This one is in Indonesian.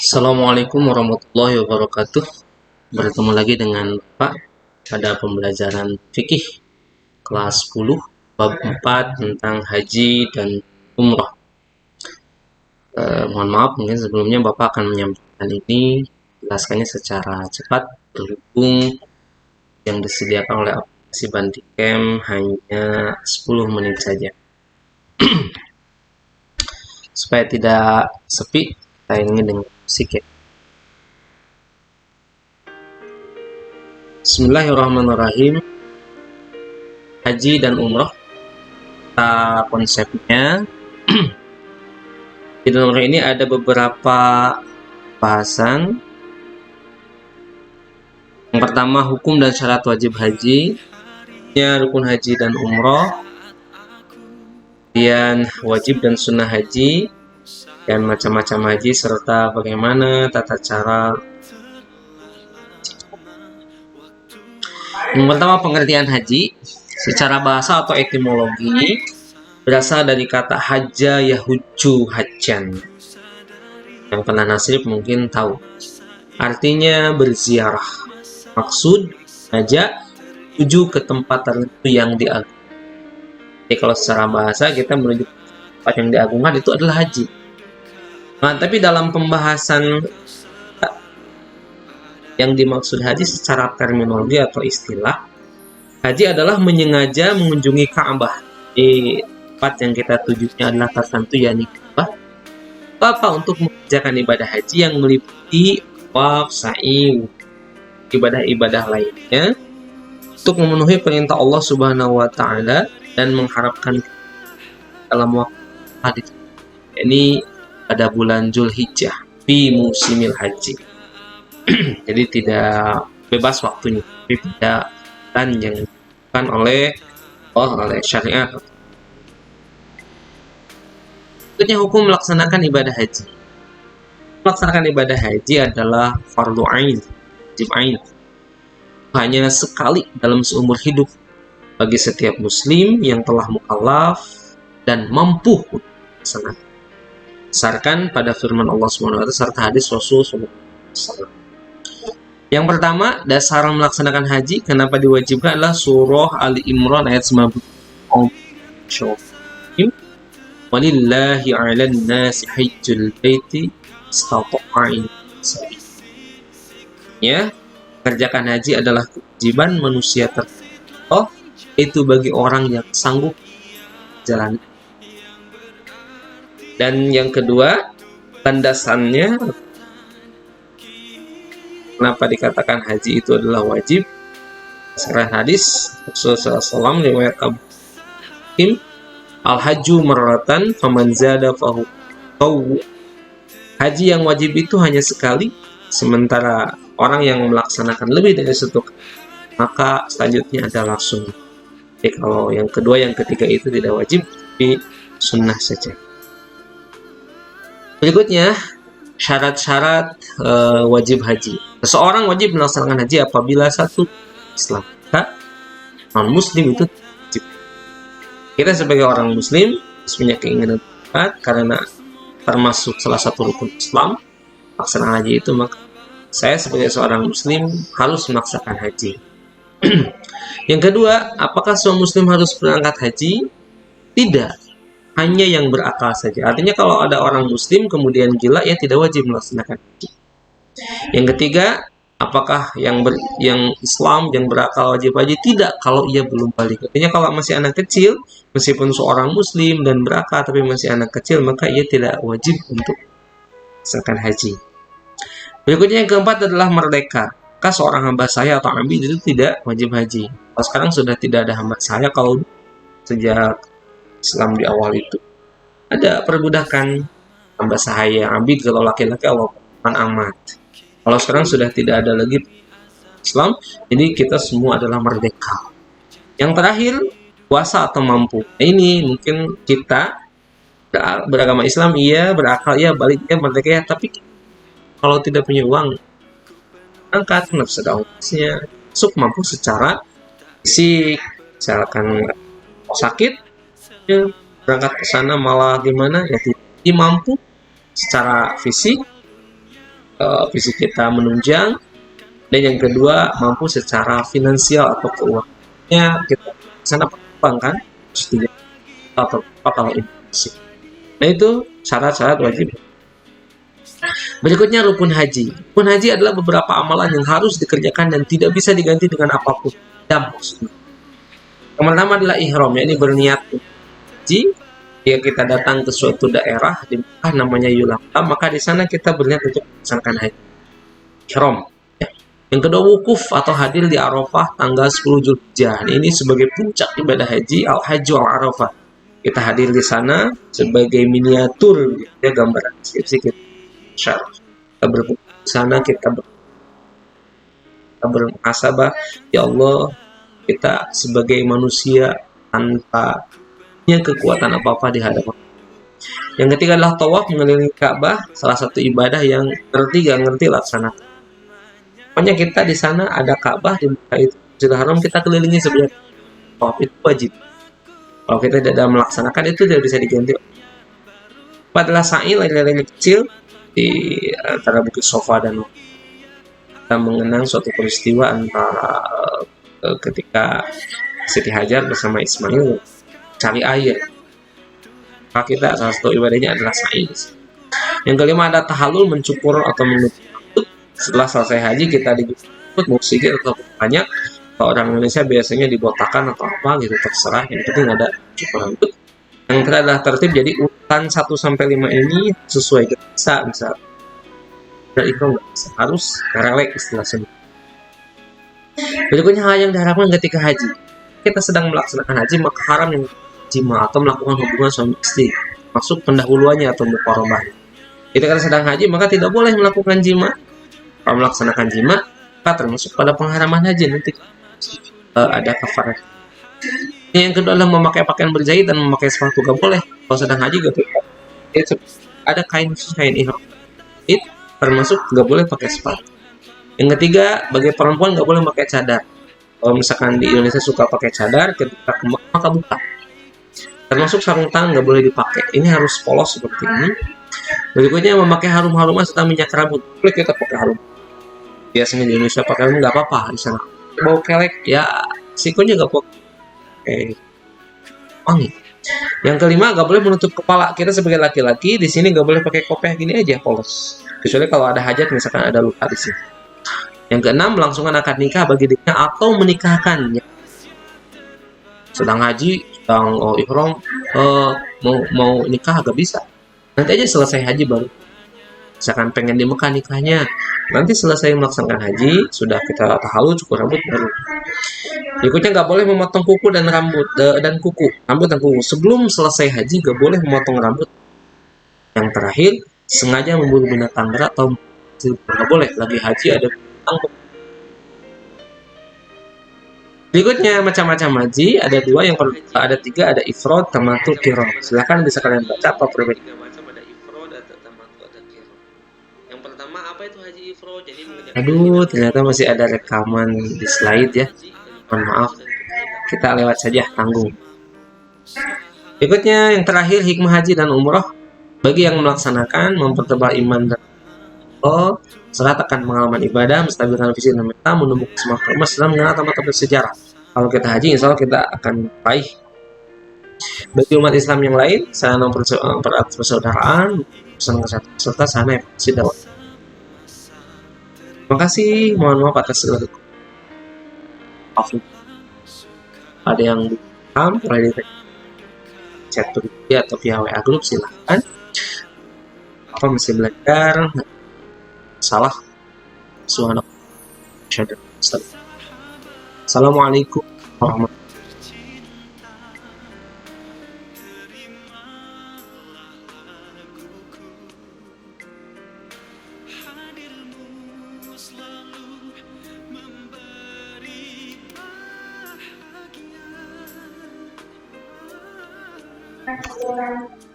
Assalamualaikum warahmatullahi wabarakatuh. Bertemu lagi dengan Pak pada pembelajaran fikih kelas 10 bab 4 tentang haji dan umrah. Mohon maaf mungkin sebelumnya Bapak akan menyampaikan ini jelaskannya secara cepat berhubung yang disediakan oleh aplikasi Bandicam hanya 10 menit saja. Supaya tidak sepi, kita ingin dengan musik ya. Bismillahirrahmanirrahim. Haji dan umroh, konsepnya di dalam ini ada beberapa bahasan. Yang pertama, hukum dan syarat wajib haji, rukun haji dan umroh, kemudian wajib dan sunnah haji, dan macam-macam haji serta bagaimana tata cara. Yang pertama, pengertian haji secara bahasa atau etimologi berasal dari kata haja yahujju hajjan. Yang pernah nasib mungkin tahu. Artinya berziarah. Maksud haja tuju ke tempat tertentu yang diagungkan. Jadi kalau secara bahasa kita menuju ke tempat yang diagungkan itu adalah haji. Nah, tapi dalam pembahasan yang dimaksud haji secara terminologi atau istilah, haji adalah menyengaja mengunjungi Ka'bah. Di tempat yang kita tujunya adalah tertentu, yakni Ka'bah. Apa untuk mengerjakan ibadah haji yang meliputi tawaf, sa'i, ibadah-ibadah lainnya untuk memenuhi perintah Allah Subhanahu wa taala dan mengharapkan dalam waktu hadis. Ini pada bulan Zulhijjah fi musimil haji. Jadi tidak bebas waktunya, tapi tidak dan yang dilakukan oleh syariat. Berikutnya hukum melaksanakan ibadah haji. Melaksanakan ibadah haji adalah fardu ain, wajib ain. Hanya sekali dalam seumur hidup bagi setiap muslim yang telah mukallaf dan mampu melaksanakan. Berdasarkan pada firman Allah SWT serta hadis Rasul SAW. Yang pertama, dasar melaksanakan haji kenapa diwajibkan adalah surah Ali Imran ayat 90. Walillahi 'alan nasi hajjul baiti istata'a sabila. Ya, kerjakan haji adalah kewajiban manusia tertentu, itu bagi orang yang sanggup jalan. Dan yang kedua, landasannya kenapa dikatakan haji itu adalah wajib? Berdasarkan hadis Rasulullah SAW riwayat Abu Hakim, al-hajju marratan faman zada fahu tawwu. Haji yang wajib itu hanya sekali, sementara orang yang melaksanakan lebih dari satu maka selanjutnya adalah sunnah. Jadi kalau yang kedua, yang ketiga itu tidak wajib, tapi sunnah saja. Berikutnya, syarat-syarat wajib haji. Seseorang wajib melaksanakan haji apabila satu Islam, non-muslim itu wajib. Kita sebagai orang muslim punya keinginan karena termasuk salah satu rukun Islam, melaksanakan haji itu, maka saya sebagai seorang muslim harus melaksanakan haji. Yang kedua, apakah semua muslim harus berangkat haji? Tidak, hanya yang berakal saja. Artinya kalau ada orang muslim kemudian gila, ya tidak wajib melaksanakan haji. Yang ketiga, apakah yang Islam yang berakal wajib haji? Tidak, kalau ia belum balik. Artinya kalau masih anak kecil, meskipun seorang muslim dan berakal tapi masih anak kecil, maka ia tidak wajib untuk melaksanakan haji. Berikutnya yang keempat adalah merdeka. Maka seorang hamba sahaya atau abid itu tidak wajib haji. Kalau sekarang sudah tidak ada hamba sahaya, kalau sejak Islam di awal itu ada perbudakan hamba sahaya, abid kalau laki-laki Allah amat. Kalau sekarang sudah tidak ada lagi Islam, jadi kita semua adalah merdeka. Yang terakhir, puasa atau mampu. Nah, ini mungkin kita beragama Islam, iya, berakal, iya, baliknya merdeka, ya, tapi kalau tidak punya uang, angkat nafsu ongkosnya, mampu secara fisik, misalkan sakit, ya, berangkat ke sana malah gimana, ya tidak mampu secara fisik, fisik kita menunjang, dan yang kedua mampu secara finansial atau keuangannya kita sana perkembangkan atau apa kalau investasi. Nah itu syarat-syarat wajib. Berikutnya rukun haji. Rukun haji adalah beberapa amalan yang harus dikerjakan dan tidak bisa diganti dengan apapun. Dan maksudnya. Yang pertama adalah ihram, yakni berniat haji. Jika kita datang ke suatu daerah di Mekah namanya Yulaka, maka di sana kita berniat untuk melaksanakan haji. Ihram. Ya. Yang kedua wukuf atau hadir di Arafah tanggal 10 Zulhijjah. Ini sebagai puncak ibadah haji, al-hajju al-Arafah. Kita hadir di sana sebagai miniatur, ya, gambaran deskripsi kita. Kita berpuasa di sana, kita bermuhasabah, ya Allah, kita sebagai manusia tanpa kekuatan apa-apa di hadapan. Yang ketiga adalah tawaf mengelilingi Ka'bah, salah satu ibadah yang ngerti gak ngerti laksanakan. Pokoknya kita di sana ada Ka'bah di Mekah itu, Masjidil Haram kita kelilingi sebenarnya. Tawaf itu wajib. Kalau kita tidak melaksanakan itu tidak bisa diganti. Adalah sa'i lari-lari kecil di antara Bukit Sofa dan kita mengenang suatu peristiwa antara ketika Siti Hajar bersama Ismail cari air. Maka kita salah satu ibadahnya adalah sa'i. Yang kelima ada tahallul, mencukur atau menutup rambut. Setelah selesai haji kita dijemput mau sikit atau banyak. Kalau orang Indonesia biasanya dibotakan atau apa gitu, terserah. Yang penting ada cukur rambut. Yang terakhir adalah tertib, jadi urutan 1-5 ini sesuai bisa dan itu nggak bisa, harus relek istilahnya. Berikutnya hal yang diharapkan ketika haji. Kita sedang melaksanakan haji maka haram yang jima atau melakukan hubungan suami istri, masuk pendahuluannya atau muqarabah. Kita sedang haji maka tidak boleh melakukan jima. Kalau melaksanakan jima maka termasuk pada pengharaman haji, nanti ada kafarat. Yang kedua adalah memakai pakaian berjahit dan memakai sepatu gak boleh. Kalau sedang haji gak boleh. Ada kain khusus, kain ihram. Itu termasuk gak boleh pakai sepatu. Yang ketiga, bagi perempuan gak boleh pakai cadar. Kalau misalkan di Indonesia suka pakai cadar, ketika ke Mekah maka buka. Termasuk sarung tangan gak boleh dipakai. Ini harus polos seperti ini. Berikutnya memakai harum-haruman serta minyak rambut. Boleh kita pakai harum. Biasanya di Indonesia pakai harum gak apa-apa di sana. Bau kelek ya sikonya gak apa-apa. Wangi. Yang kelima, gak boleh menutup kepala. Kita sebagai laki-laki di sini gak boleh pakai kopiah gini aja polos. Kecuali kalau ada hajat, misalkan ada luka di sini. Yang keenam, melangsungan akad nikah bagi dirinya atau menikahkannya. Sedang haji, sedang ihram, mau nikah gak bisa. Nanti aja selesai haji baru. Misalkan pengen di Mekah nikahnya, nanti selesai melaksanakan haji, sudah kita tahallul, cukur rambut baru. Berikutnya nggak boleh memotong kuku dan rambut dan kuku, rambut dan kuku. Sebelum selesai haji nggak boleh memotong rambut. Yang terakhir, sengaja memburu binatang liar atau nggak boleh. Lagi haji ada binatang. Berikutnya macam-macam haji ada 2, yang ada 3, ada ifrad, tamattu, qiran. Silakan bisa kalian baca apa perbedaan. Yang pertama apa itu haji ifrad? Jadi aduh, ternyata masih ada rekaman di slide ya. Mohon maaf, kita lewat saja, tanggung. Berikutnya yang terakhir, hikmah haji dan umroh bagi yang melaksanakan, mempertebal iman dan serta akan pengalaman ibadah, menstabilkan fisik dan mental, menumbuhkan semangat emas dalam mengenal tempat-tempat sejarah. Kalau kita haji, insya Allah kita akan raih. Bagi umat Islam yang lain, sarana persaudaraan, pesan kesehatan serta sarana evakuasi dakwah. Terima kasih, mohon maaf atas segala ada yang paham boleh di chat atau via WA grup, silahkan. Apa masih belajar salah Assalamualaikum warahmatullahi wabarakatuh.